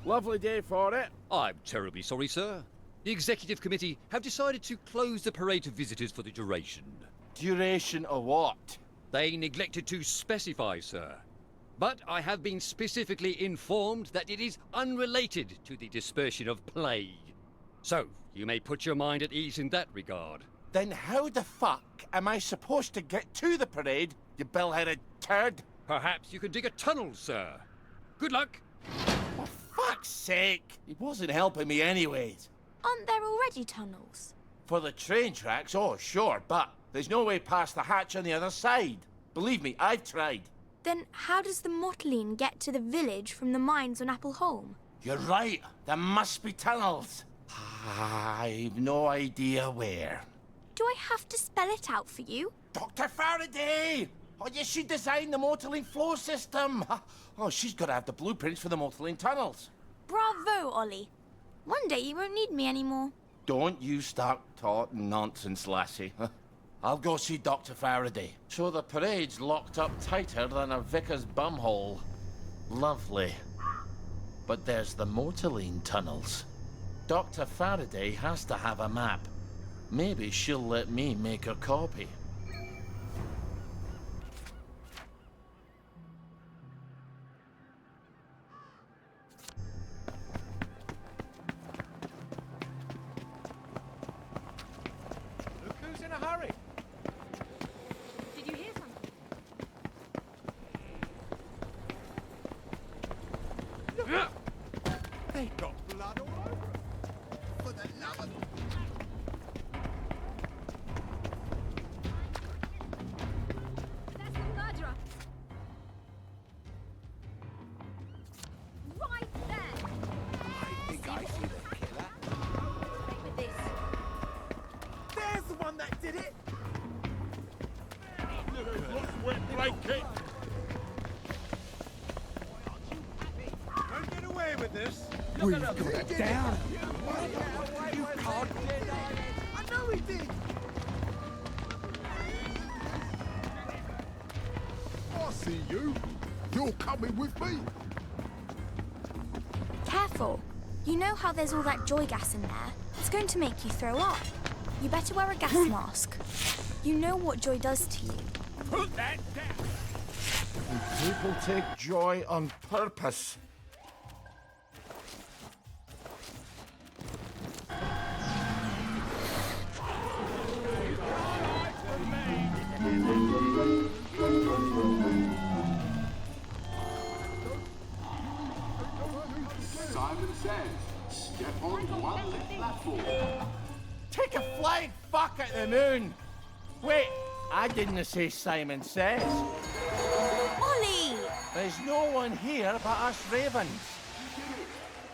Lovely day for it. I'm terribly sorry, sir. The Executive Committee have decided to close the parade to visitors for the duration. Duration of what? They neglected to specify, sir. But I have been specifically informed that it is unrelated to the dispersion of plague. So, you may put your mind at ease in that regard. Then how the fuck am I supposed to get to the parade, you bill-headed turd? Perhaps you could dig a tunnel, sir. Good luck. For fuck's sake! He wasn't helping me anyways. Aren't there already tunnels? For the train tracks, oh sure, but there's no way past the hatch on the other side. Believe me, I've tried. Then how does the Mottling get to the village from the mines on Apple Holm? You're right, there must be tunnels. I've no idea where. Do I have to spell it out for you? Dr. Faraday! Oh, yes, she designed the Mottling flow system. Oh, she's got to have the blueprints for the Mottling tunnels. Bravo, Ollie. One day you won't need me anymore. Don't you start talking nonsense, lassie. I'll go see Dr. Faraday. So the parade's locked up tighter than a vicar's bumhole. Lovely. But there's the Mottling tunnels. Dr. Faraday has to have a map. Maybe she'll let me make a copy. Look who's in a hurry. Did you hear something? They got blood all over 'em. For the love of... That's the murderer. Right there. I think I see the killer. With this. There's the one that did it. Wet blanket! Don't get away with this. We've got it down. You can't deny it. I know he did. I see you. You're coming with me. Careful. You know how there's all that joy gas in there? It's going to make you throw up. You better wear a gas mask. You know what joy does to you. Put that down! People take joy on purpose. Simon says, step on one lit platform. Take a flying fuck at the moon! Wait, I didn't say Simon says. Ollie! There's no one here but us ravens.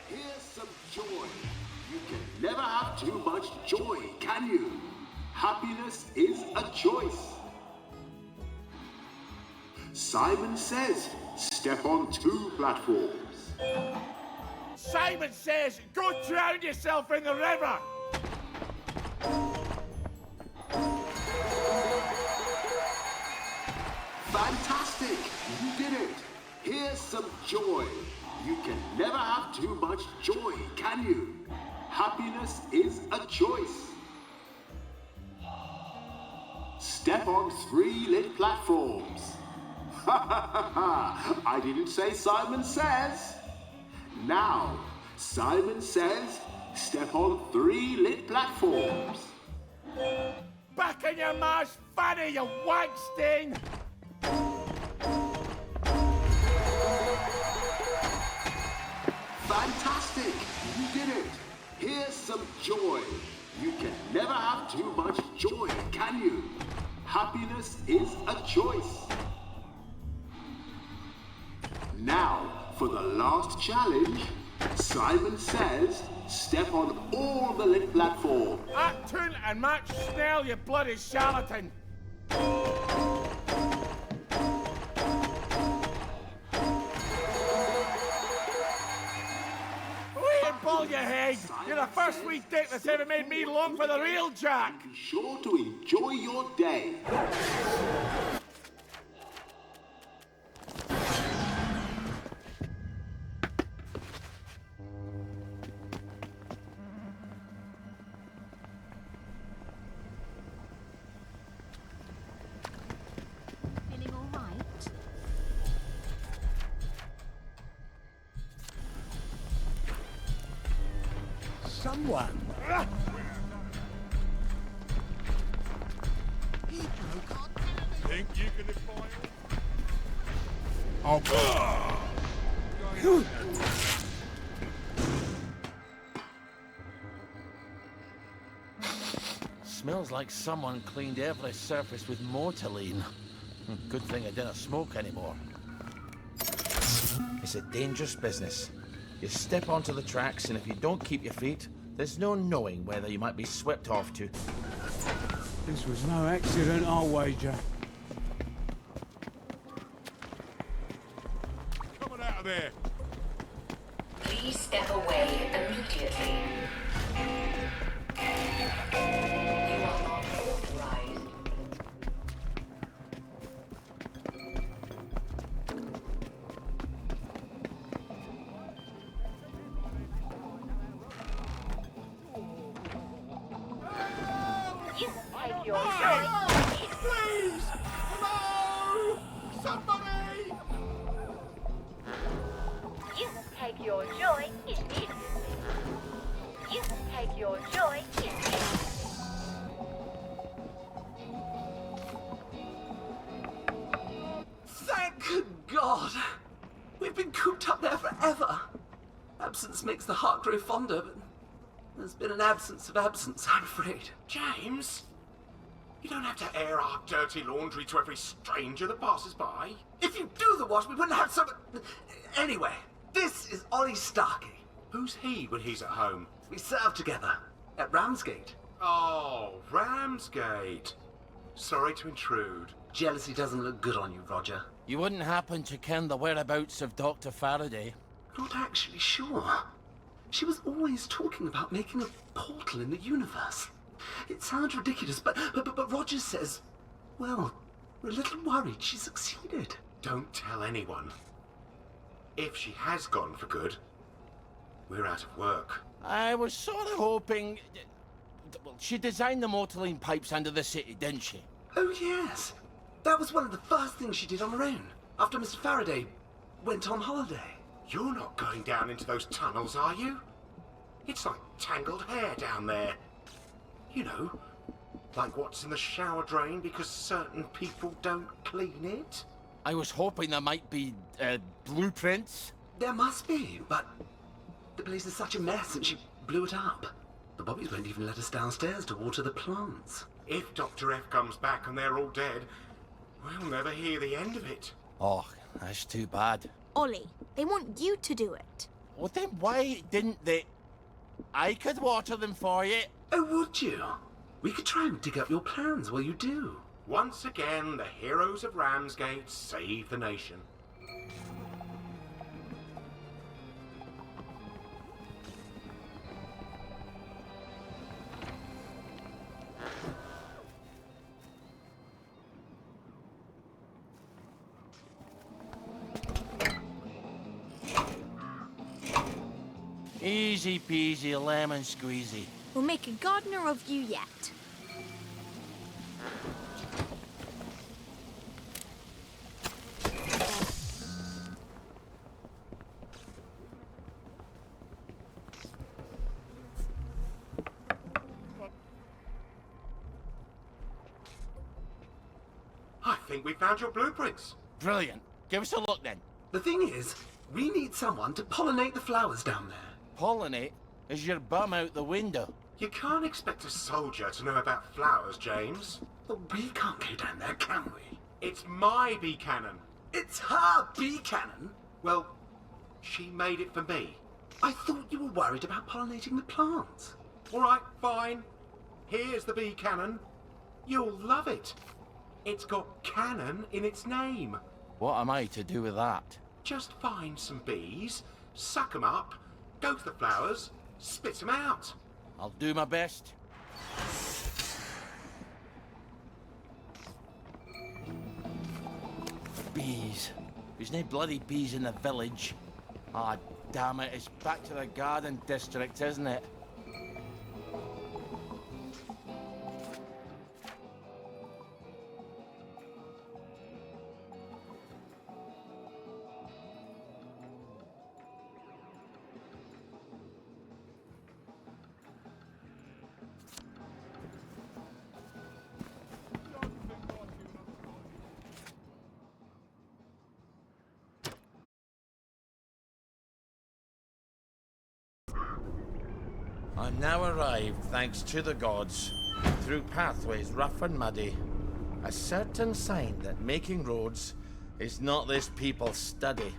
Here's some joy. You can never have too much joy, can you? Happiness is a choice. Simon says, step on 2 platforms. Simon says, go drown yourself in the river! Fantastic! You did it! Here's some joy. You can never have too much joy, can you? Happiness is a choice. Step on 3 lit platforms. Ha ha ha ha! I didn't say Simon says. Now, Simon says, step on 3 lit platforms. Back in your ma's fanny, you wank stain! Fantastic! You did it! Here's some joy. You can never have too much joy, can you? Happiness is a choice. Now, for the last challenge, Simon says, step on all the lit platforms. At Toon and Max Snell, you bloody charlatan! Ball your head! You're the first wee dick that's ever made me long for the real Jack! Be sure to enjoy your day. someone. Think you can defy I'll Smells like someone cleaned every surface with mortaline. Good thing I didn't smoke anymore. It's a dangerous business. You step onto the tracks, and if you don't keep your feet, there's no knowing whether you might be swept off to. This was no accident, I'll wager. coming out of there. Please step away immediately. You are not authorized. You take your choice. Please! Hello! Somebody! You take your joy in it. You take your joy in it. Thank God! We've been cooped up there forever. Absence makes the heart grow fonder, but there's been an absence of absence, I'm afraid. James, you don't have to air our dirty laundry to every stranger that passes by. If you do the wash, we wouldn't have so much... Anyway, this is Ollie Starkey. Who's he when he's at home? We served together at Ramsgate. Oh, Ramsgate. Sorry to intrude. Jealousy doesn't look good on you, Roger. You wouldn't happen to ken the whereabouts of Dr. Faraday? Not actually sure. She was always talking about making a portal in the universe. It sounds ridiculous, but Roger says, well, we're a little worried she succeeded. Don't tell anyone. If she has gone for good, we're out of work. I was sort of hoping... Well, she designed the mortaline pipes under the city, didn't she? Oh, yes. That was one of the first things she did on her own, after Mr. Faraday went on holiday. You're not going down into those tunnels, are you? It's like tangled hair down there. You know, like what's in the shower drain because certain people don't clean it. I was hoping there might be, blueprints. There must be, but the place is such a mess and she blew it up. The Bobbies won't even let us downstairs to water the plants. If Dr. F comes back and they're all dead, we'll never hear the end of it. Oh, that's too bad. Ollie, they want you to do it. Well, then why didn't they... I could water them for you. Oh, would you? We could try and dig up your plans while you do. Once again, the heroes of Ramsgate save the nation. Easy peasy lemon squeezy. We'll make a gardener of you yet. I think we found your blueprints. Brilliant. Give us a look then. The thing is, we need someone to pollinate the flowers down there. Pollinate? Is your bum out the window? You can't expect a soldier to know about flowers, James. But we can't go down there, can we? It's my bee cannon. It's her bee cannon. Well, she made it for me. I thought you were worried about pollinating the plants. All right, fine. Here's the bee cannon. You'll love it. It's got cannon in its name. What am I to do with that? Just find some bees, suck them up, go to the flowers, spit them out. I'll do my best. Bees. There's no bloody bees in the village. Ah, damn it, it's back to the garden district, isn't it? I'm now arrived, thanks to the gods, through pathways rough and muddy. A certain sign that making roads is not this people's study.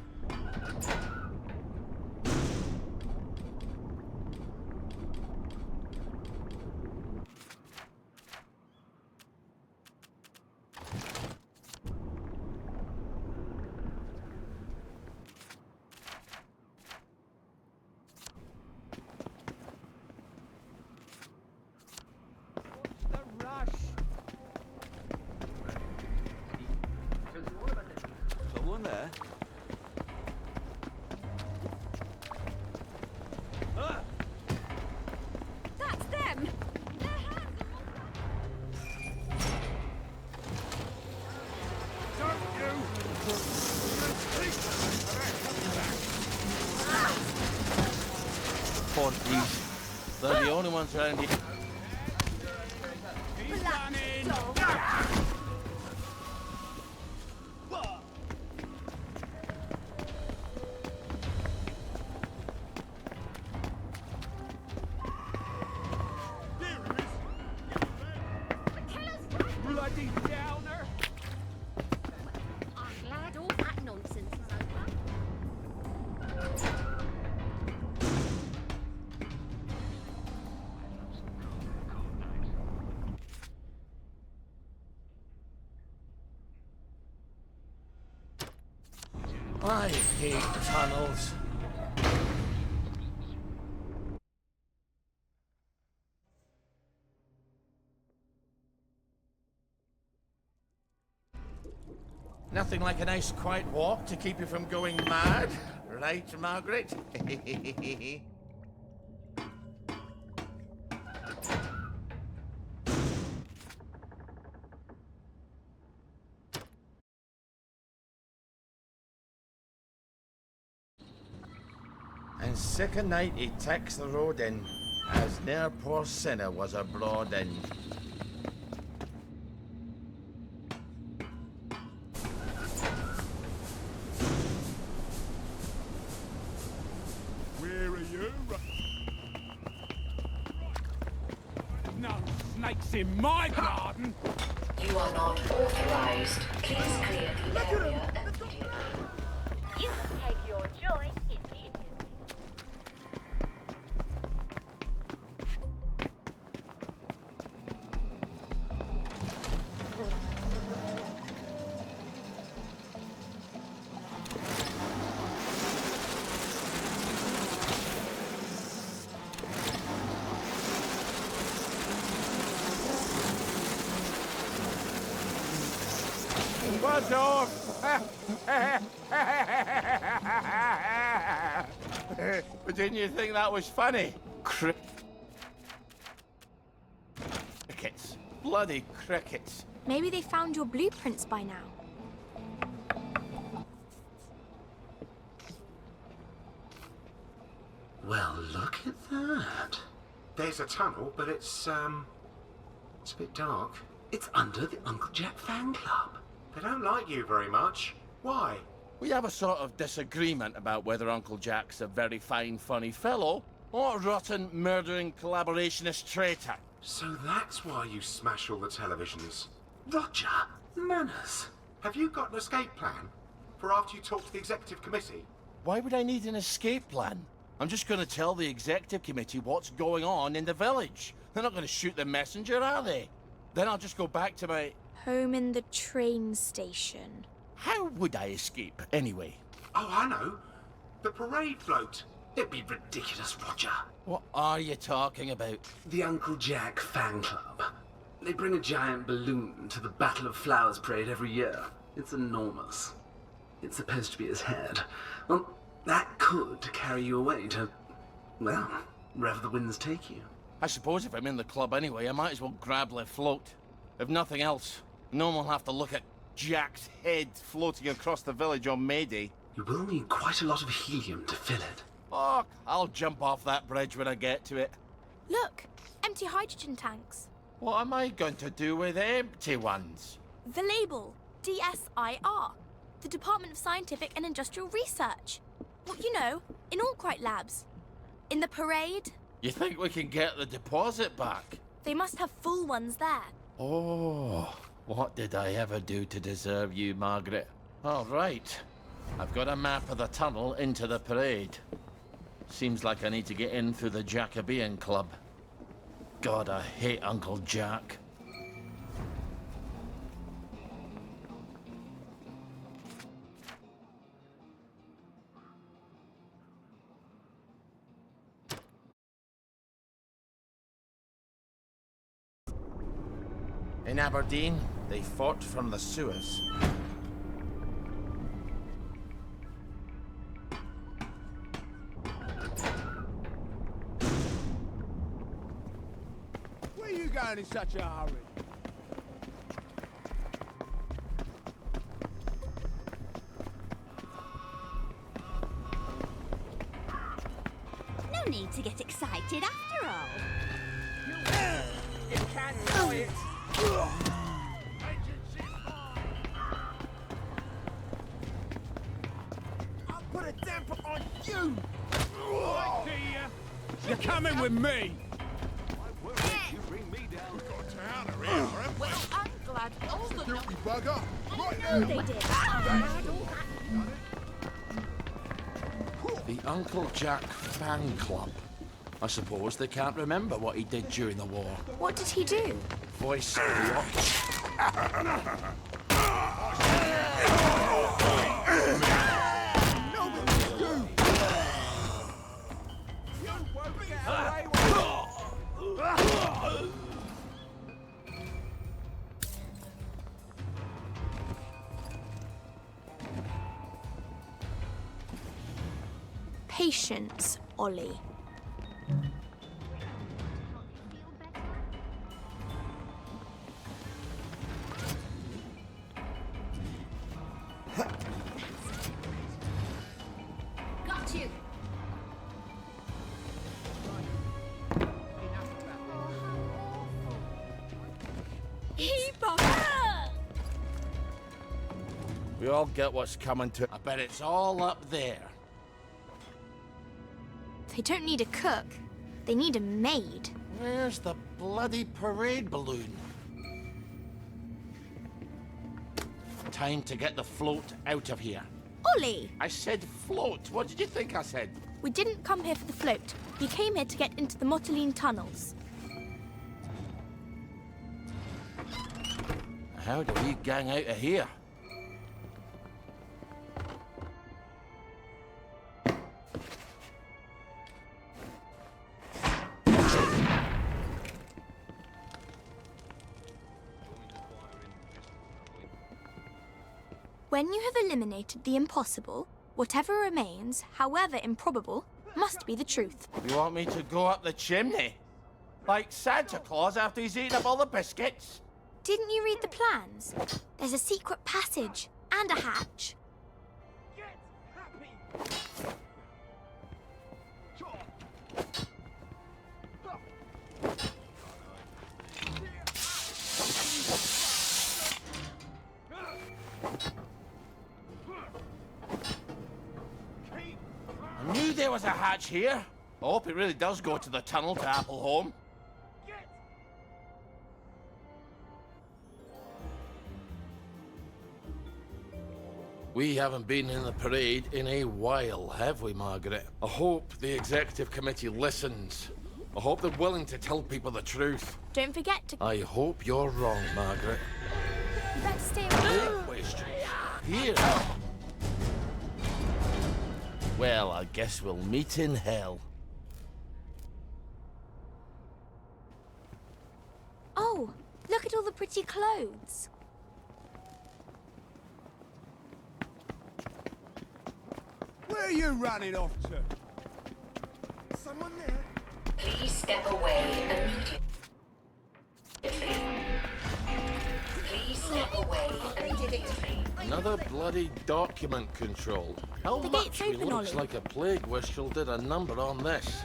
The rush. Someone there? Ah! That's them! Their hands Don't you? Poor thieves. They're the only ones around here. He's running. Bloody downer. I'm glad all that nonsense is over. I hate tunnels. Nothing like a nice quiet walk to keep you from going mad, right, Margaret? And sick a night he takes the road in, as ne'er poor sinner was abroad in. Where are you? No snakes in my garden. You are not authorized. Please clear the area immediately. You take your joy immediately. Buzz off! Didn't you think that was funny? Crickets. Bloody crickets. Maybe they found your blueprints by now. Well, look at that. There's a tunnel, but it's a bit dark. It's under the Uncle Jack fan club. They don't like you very much. Why? We have a sort of disagreement about whether Uncle Jack's a very fine, funny fellow or a rotten, murdering collaborationist traitor. So that's why you smash all the televisions. Roger, manners. Have you got an escape plan for after you talk to the executive committee? Why would I need an escape plan? I'm just going to tell the executive committee what's going on in the village. They're not going to shoot the messenger, are they? Then I'll just go back to my... Home in the train station. How would I escape, anyway? Oh, I know. The parade float. It'd be ridiculous, Roger. What are you talking about? The Uncle Jack fan club. They bring a giant balloon to the Battle of Flowers parade every year. It's enormous. It's supposed to be his head. Well, that could carry you away to, well, wherever the winds take you. I suppose if I'm in the club anyway, I might as well grab the float. If nothing else, no one will have to look at Jack's head floating across the village on May Day. You will need quite a lot of helium to fill it. Oh, I'll jump off that bridge when I get to it. Look, empty hydrogen tanks. What am I going to do with empty ones? The label, DSIR, the Department of Scientific and Industrial Research. Well, you know, in Albright Labs. In the parade. You think we can get the deposit back? They must have full ones there. Oh, what did I ever do to deserve you, Margaret? All right. I've got a map of the tunnel into the parade. Seems like I need to get in through the Jacobean Club. God, I hate Uncle Jack. In Aberdeen, they fought from the sewers. Where are you going in such a hurry? No need to get excited after all. You can't try it. I'll put a damper on you! Right to you! You're coming with me! My word, you bring me down. Got to out of here, haven't we? Well, I'm glad all the Guilty bugger. Right know now. they did. The Uncle Jack fan club. I suppose they can't remember what he did during the war. What did he do? Voice of the Ox. You won't get away with it! Patience, Ollie. Got you. Keep on. We all get what's coming to. I bet it's all up there. They don't need a cook. They need a maid. Where's the bloody parade balloon? Time to get the float out of here. Ollie! I said float. What did you think I said? We didn't come here for the float. We came here to get into the Motoline tunnels. How do we gang out of here? When you have eliminated the impossible, whatever remains, however improbable, must be the truth. You want me to go up the chimney? Like Santa Claus after he's eaten up all the biscuits? Didn't you read the plans? There's a secret passage and a hatch. I knew there was a hatch here. I hope it really does go to the tunnel to Appleholme. We haven't been in the parade in a while, have we, Margaret? I hope the executive committee listens. I hope they're willing to tell people the truth. Don't forget to... I hope you're wrong, Margaret. You better stay away. Questions. Here. Well, I guess we'll meet in hell. Oh, look at all the pretty clothes. Where are you running off to? Someone there? Please step away immediately. Please step away immediately. Another bloody document control. How The much gate's he open, looks Ollie. like a plague whistle did a number on this.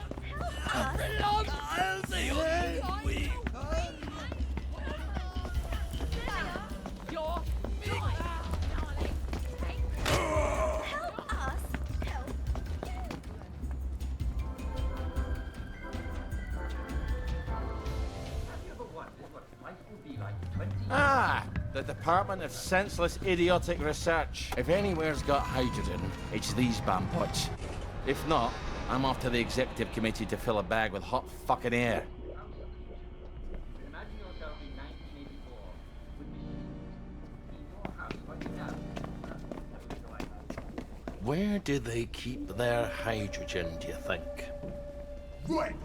The Department of Senseless Idiotic Research. If anywhere's got hydrogen, it's these bampots. If not, I'm off to the executive committee to fill a bag with hot fucking air. Where do they keep their hydrogen, do you think? Right,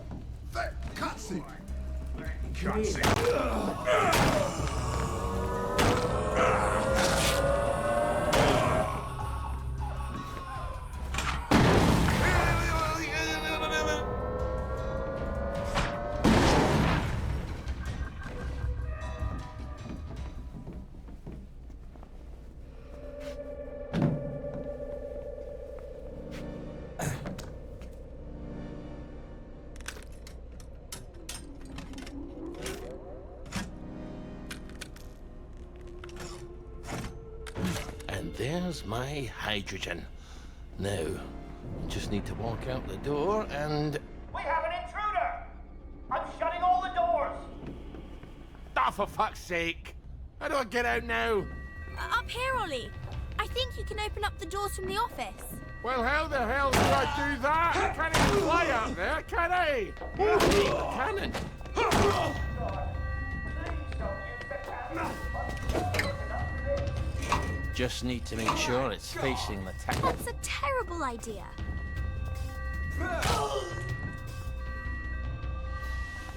that cutscene. And there's my hydrogen. Now, I just need to walk out the door and... We have an intruder! I'm shutting all the doors! Ah, for fuck's sake! How do I get out now? Up here, Ollie. I think you can open up the doors from the office. Well, how the hell do I do that? I can't even fly out there, can I? I need the cannon. Just need to make sure it's facing the tank. That's a terrible idea.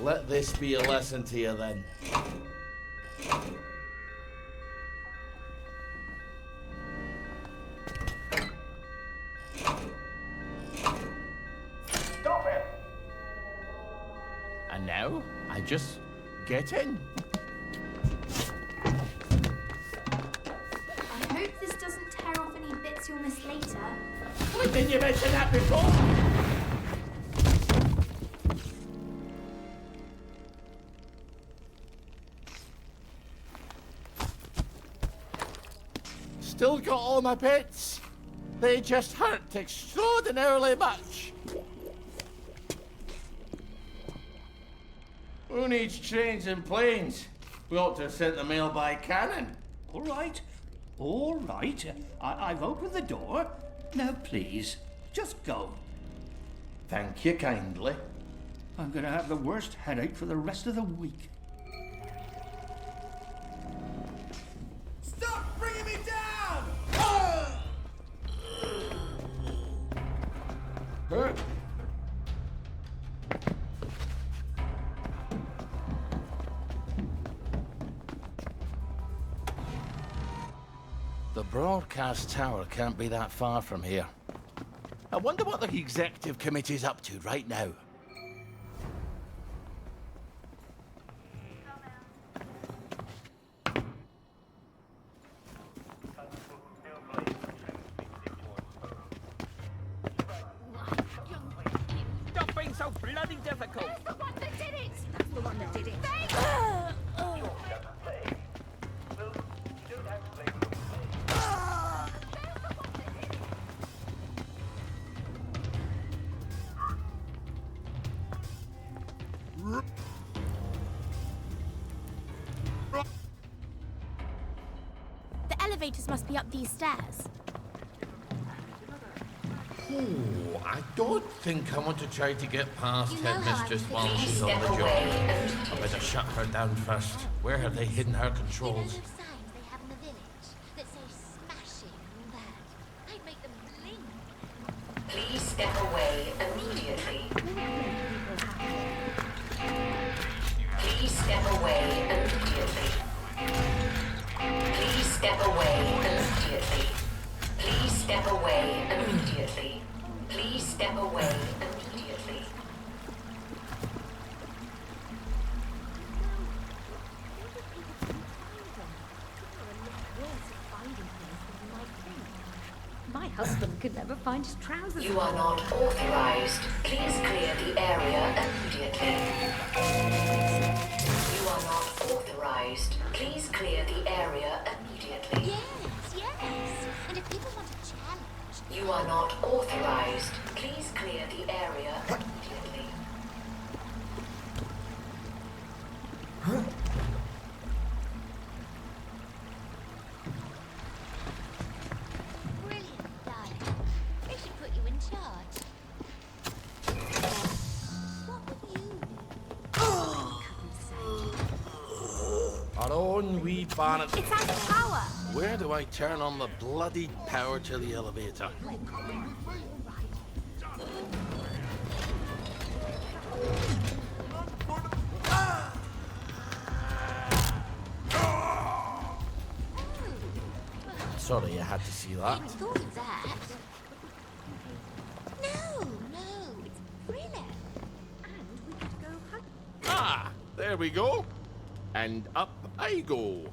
Let this be a lesson to you then. Stop it! And now, I just get in. I hope this doesn't tear off any bits you'll miss later. Why didn't you mention that before? Still got all my bits. They just hurt extraordinarily much. Who needs trains and planes? We ought to have sent the mail by cannon. All right. All right. I've opened the door. Now, please, just go. Thank you kindly. I'm going to have the worst headache for the rest of the week. Stop bringing me down! The broadcast tower can't be that far from here. I wonder what the executive committee's up to right now. Stop being so bloody difficult! That's the one that did it! That's the one that did it. The elevators must be up these stairs. Oh, I don't think I want to try to get past You know how Headmistress I'm while feeling. she's on the Step job. away. I better shut her down first. Where have they hidden her controls? signs they have in the village that say smashing and all that. I'd make them blink. Please step away immediately. Please step away immediately. Please step away immediately. Please step away immediately. Please step away immediately. My husband could never find his trousers. You are not authorized. Please clear the area immediately. You are not authorized. Please clear the area immediately. Yes, yes. And if people want to challenge, You are not authorized. Please clear the area immediately. on, wee Barnett. It's out of power. Where do I turn on the bloody power to the elevator? Sorry, you had to see that. Thought of that. No, it's brilliant. And we could go hug. Ah, there we go. And up I go.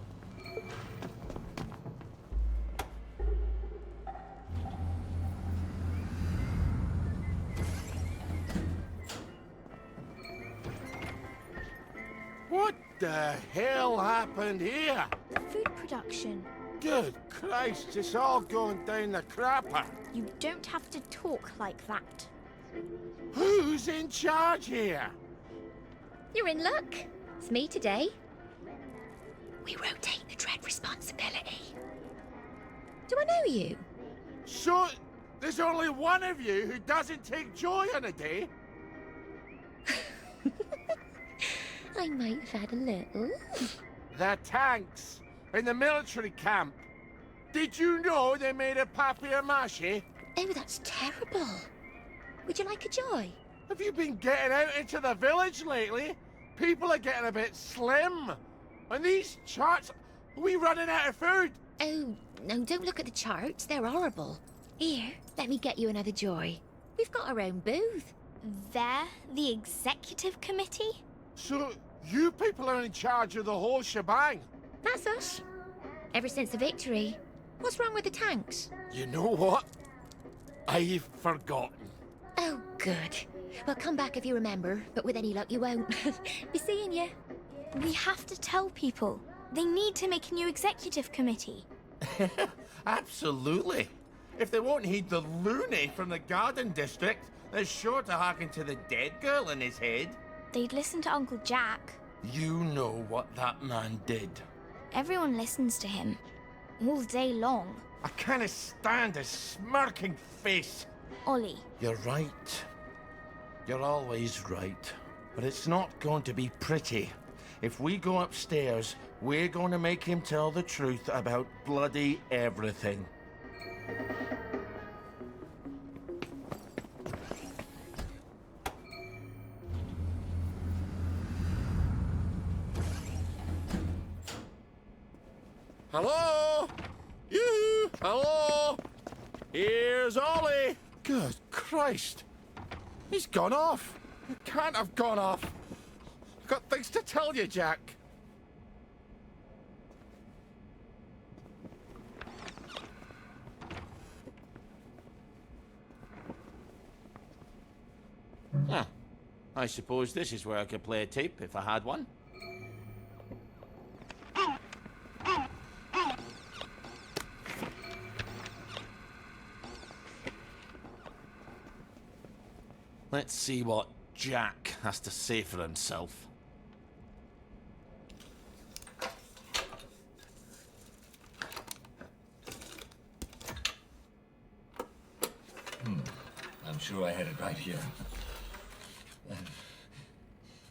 What the hell happened here? The food production. Good Christ, it's all going down the crapper. You don't have to talk like that. Who's in charge here? You're in luck. It's me today. We rotate the dread responsibility. Do I know you? So, there's only one of you who doesn't take joy in a day? I might have had a little. The tanks in the military camp. Did you know they made a papier-mâché? Oh, that's terrible. Would you like a joy? Have you been getting out into the village lately? People are getting a bit slim. And these charts, are we running out of food? Oh, no, don't look at the charts. They're horrible. Here, let me get you another joy. We've got our own booth. They're the executive committee? So, you people are in charge of the whole shebang? That's us. Ever since the victory. What's wrong with the tanks? You know what? I've forgotten. Oh, good. Well, come back if you remember, but with any luck you won't. Be seeing you. We have to tell people. They need to make a new executive committee. Absolutely. If they won't heed the loony from the garden district, they're sure to hearken to the dead girl in his head. They'd listen to Uncle Jack. You know what that man did. Everyone listens to him. All day long. I can't stand his smirking face. Ollie. You're right. You're always right. But it's not going to be pretty. If we go upstairs, we're going to make him tell the truth about bloody everything. Hello? You? Hello? Here's Ollie. Good Christ. He's gone off. He can't have gone off. I've got things to tell you, Jack. Huh. I suppose this is where I could play a tape if I had one. Let's see what Jack has to say for himself. I'm sure I had it right here.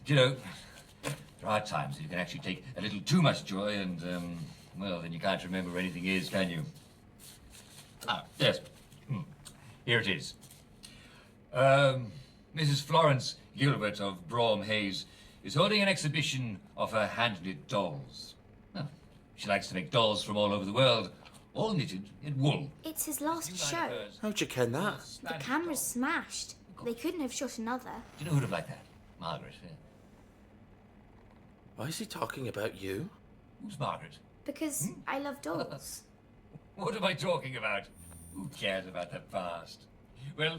You know, there are times that you can actually take a little too much joy and, well, then you can't remember where anything is, can you? Ah, yes. Here it is. Mrs. Florence Gilbert of Brougham Hayes is holding an exhibition of her hand-knit dolls. Well, she likes to make dolls from all over the world, all knitted in wool. It's his last show. How'd you ken that? The camera's smashed. They couldn't have shot another. Do you know who'd have liked that? Margaret. Yeah. Why is he talking about you? Who's Margaret? Because I love dolls. What am I talking about? Who cares about the past? Well,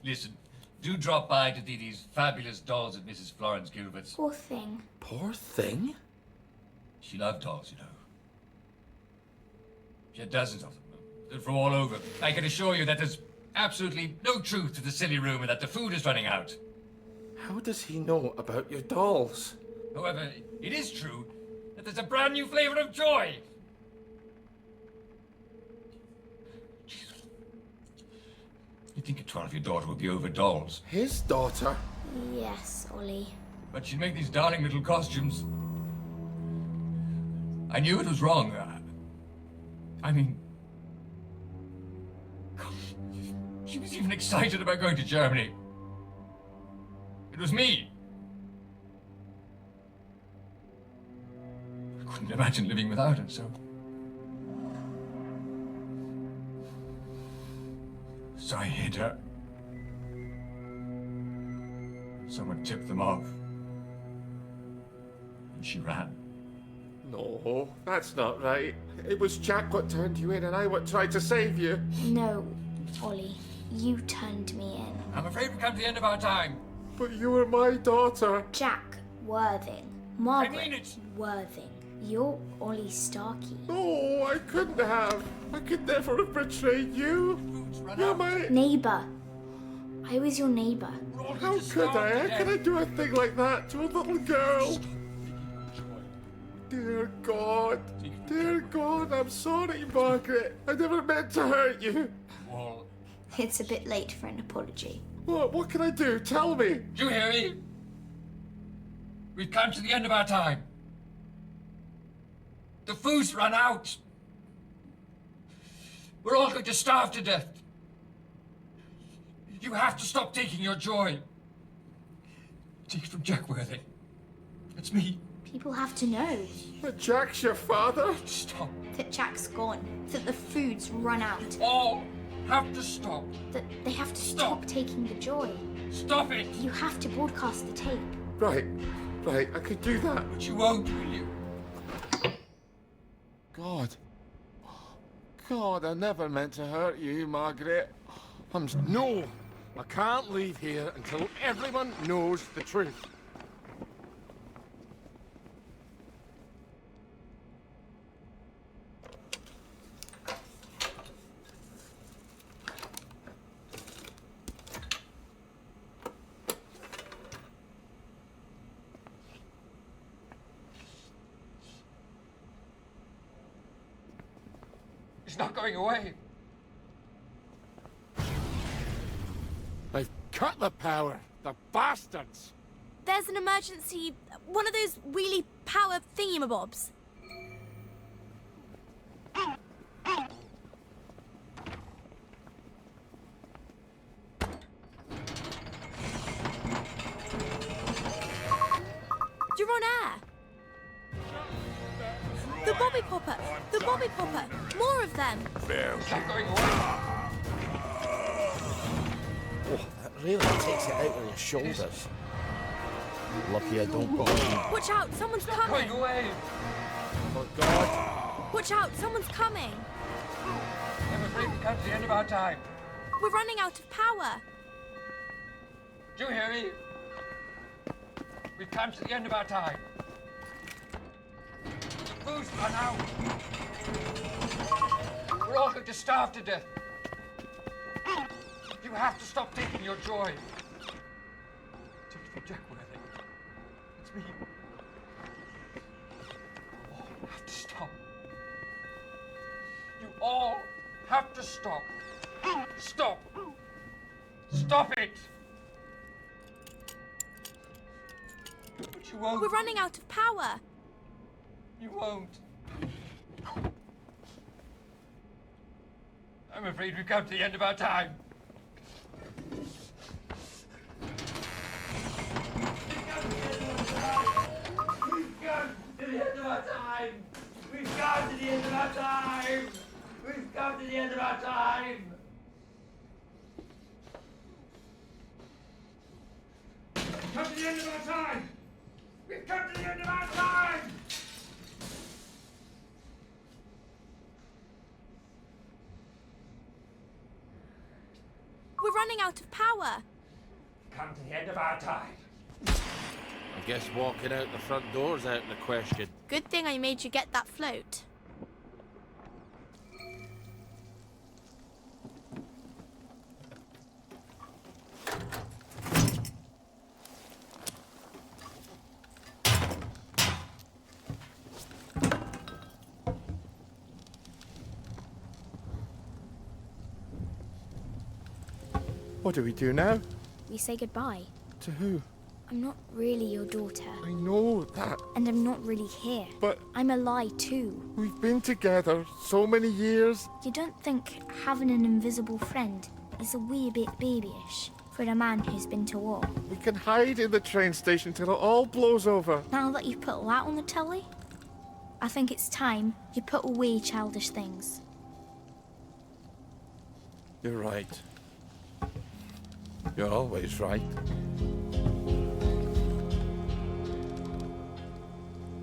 listen. Do drop by to see these fabulous dolls at Mrs. Florence Gilbert's. Poor thing. Poor thing? She loved dolls, you know. She had dozens of them. They're from all over. I can assure you that there's absolutely no truth to the silly rumor that the food is running out. How does he know about your dolls? However, it is true that there's a brand new flavor of joy. Jesus. You'd think a 12-year daughter would be over dolls. His daughter? Yes, Ollie. But she'd make these darling little costumes. I knew it was wrong. I mean... She was even excited about going to Germany. It was me. I couldn't imagine living without her, so... So I hid her. Someone tipped them off. And she ran. No, that's not right. It was Jack what turned you in and I what tried to save you. No, Ollie. You turned me in. I'm afraid we've come to the end of our time. But you were my daughter. Jack Worthing. Margaret I mean it. Worthing. You're Ollie Starkey. No, I couldn't have. I could never have betrayed you. You're my... Neighbour. I was your neighbour. How could I? How could I do a thing like that to a little girl? Dear God. Dear God, I'm sorry, Margaret. I never meant to hurt you. Well... It's a bit late for an apology. What can I do? Tell me. Do you hear me? We've come to the end of our time. The food's run out. We're all going to starve to death. You have to stop taking your joy. Take it from Jack Worthing. It's me. People have to know. But Jack's your father? Stop. That Jack's gone. That the food's run out. All have to stop. That they have to stop taking the joy. Stop it. You have to broadcast the tape. Right, I could do that. But you won't, will you? God. God, I never meant to hurt you, Margaret. No! I can't leave here until everyone knows the truth. It's not going away. They've cut the power. The bastards. There's an emergency... one of those wheelie power thingamabobs. You're on air. The Bobby Popper! The Bobby Popper! More of them! It's not going away. Oh, that really takes it out of your shoulders. Lucky I don't go in. Watch out! Someone's coming! Going away. Oh, God. Watch out! Someone's coming! I'm afraid we've come to the end of our time. We're running out of power! Do you hear me? We've come to the end of our time. The food's run out. We're all going to starve to death. You have to stop taking your joy. Take it from Jack Worthing. It's me. You all have to stop. You all have to stop. Stop. Stop it. But you won't. We're running out of power. You won't. I'm afraid we've come to the end of our time. We've come to the end of our time. We've come to the end of our time. We've come to the end of our time. We've come to the end of our time. We've come to the end of our time. We're running out of power. Come to the end of our time. I guess walking out the front door's out of the question. Good thing I made you get that float. What do we do now? We say goodbye. To who? I'm not really your daughter. I know that. And I'm not really here. But I'm a lie too. we've been together so many years. You don't think having an invisible friend is a wee bit babyish for a man who's been to war? We can hide in the train station till it all blows over. Now that you've put that on the telly, I think it's time you put away childish things. You're right. You're always right.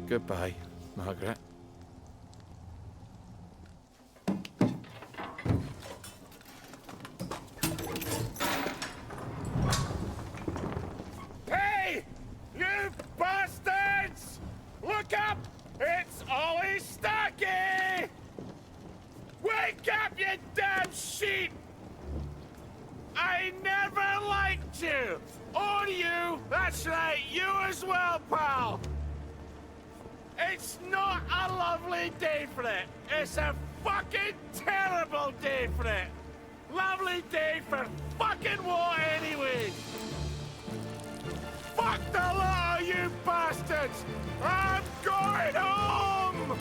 Goodbye, Margaret. Hey! You bastards! Look up! It's Ollie Starkey! Wake up, you damn sheep! I never liked you! Or you! That's right, you as well, pal! It's not a lovely day for it. It's a fucking terrible day for it. Lovely day for fucking what anyway? Fuck the lot of you bastards! I'm going home!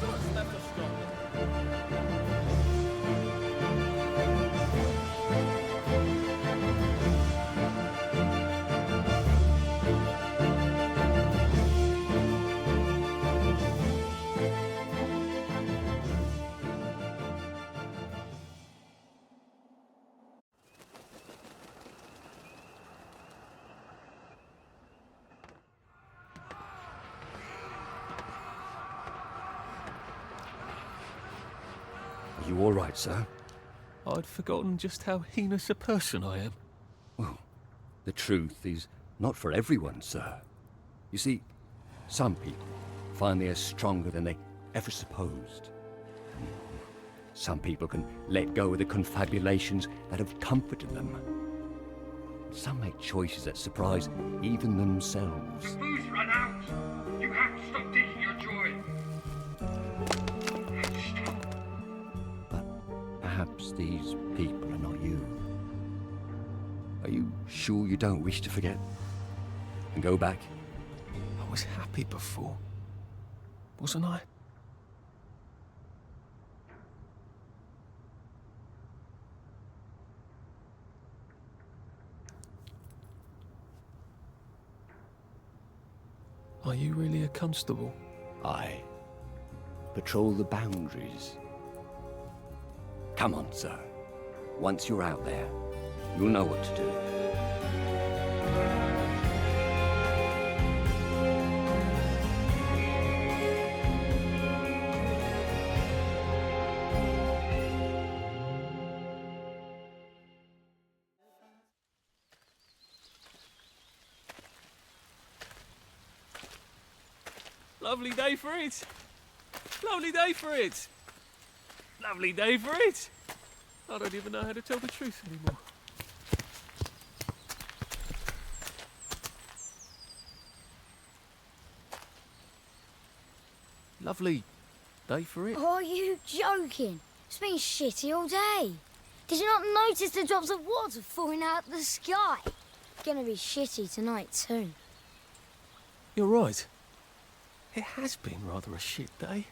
What's left of Scotland? Are you all right, sir? I'd forgotten just how heinous a person I am. Well, the truth is not for everyone, sir. You see, some people find they are stronger than they ever supposed. Some people can let go of the confabulations that have comforted them. Some make choices that surprise even themselves. The booze run out. You have to stop taking your joy. Perhaps these people are not you. Are you sure you don't wish to forget? And go back? I was happy before, wasn't I? Are you really a constable? I patrol the boundaries. Come on, sir. Once you're out there, you'll know what to do. Lovely day for it. Lovely day for it. Lovely day for it. I don't even know how to tell the truth anymore. Lovely day for it. Are you joking? It's been shitty all day. Did you not notice the drops of water falling out of the sky? It's gonna be shitty tonight too. You're right. It has been rather a shit day.